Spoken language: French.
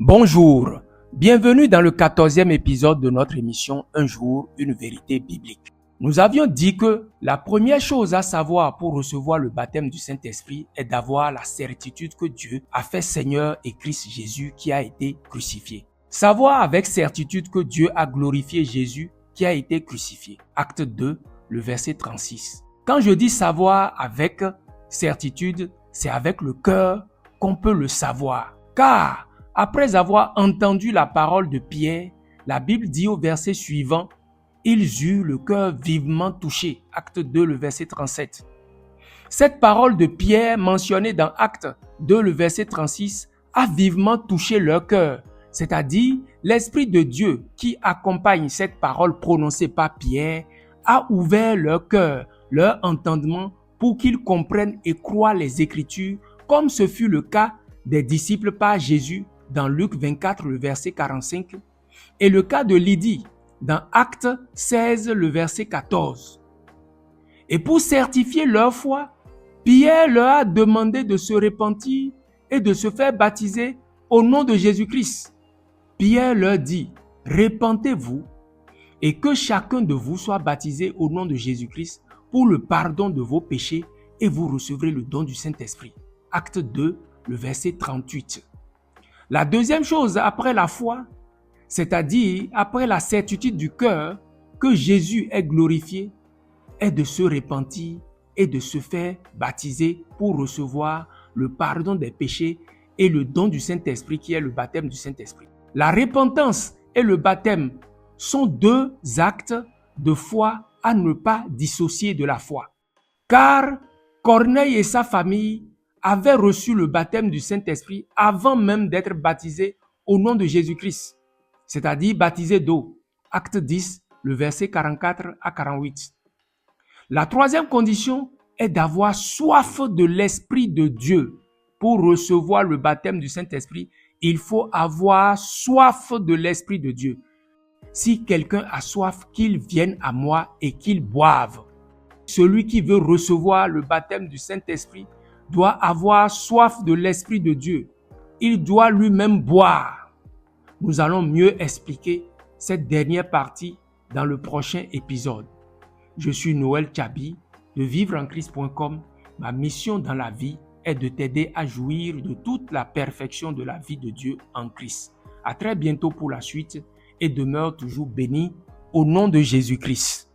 Bonjour, bienvenue dans le 14e épisode de notre émission Un jour, une vérité biblique. Nous avions dit que la première chose à savoir pour recevoir le baptême du Saint-Esprit est d'avoir la certitude que Dieu a fait Seigneur et Christ Jésus qui a été crucifié. Savoir avec certitude que Dieu a glorifié Jésus qui a été crucifié. Acte 2, le verset 36. Quand je dis savoir avec certitude, c'est avec le cœur qu'on peut le savoir. Car après avoir entendu la parole de Pierre, la Bible dit au verset suivant, « Ils eurent le cœur vivement touché » Acte 2, le verset 37. Cette parole de Pierre mentionnée dans Acte 2, le verset 36, a vivement touché leur cœur, c'est-à-dire l'Esprit de Dieu qui accompagne cette parole prononcée par Pierre a ouvert leur cœur, leur entendement pour qu'ils comprennent et croient les Écritures, comme ce fut le cas des disciples par Jésus dans Luc 24, le verset 45, et le cas de Lydie dans Acte 16, le verset 14. Et pour certifier leur foi, Pierre leur a demandé de se repentir et de se faire baptiser au nom de Jésus-Christ. Pierre leur dit, « Repentez-vous et que chacun de vous soit baptisé au nom de Jésus-Christ pour le pardon de vos péchés et vous recevrez le don du Saint-Esprit. » Acte 2, le verset 38. La deuxième chose après la foi, c'est-à-dire après la certitude du cœur que Jésus est glorifié, est de se repentir et de se faire baptiser pour recevoir le pardon des péchés et le don du Saint-Esprit qui est le baptême du Saint-Esprit. La repentance et le baptême sont deux actes de foi à ne pas dissocier de la foi. Car Corneille et sa famille avaient reçu le baptême du Saint-Esprit avant même d'être baptisés au nom de Jésus-Christ, c'est-à-dire baptisés d'eau. Acte 10, le verset 44 à 48. La troisième condition est d'avoir soif de l'Esprit de Dieu. Pour recevoir le baptême du Saint-Esprit, il faut avoir soif de l'Esprit de Dieu. Si quelqu'un a soif, qu'il vienne à moi et qu'il boive. Celui qui veut recevoir le baptême du Saint-Esprit doit avoir soif de l'Esprit de Dieu. Il doit lui-même boire. Nous allons mieux expliquer cette dernière partie dans le prochain épisode. Je suis Noël Tchabi de vivre-en-christ.com. Ma mission dans la vie est de t'aider à jouir de toute la perfection de la vie de Dieu en Christ. À très bientôt pour la suite et demeure toujours béni au nom de Jésus-Christ.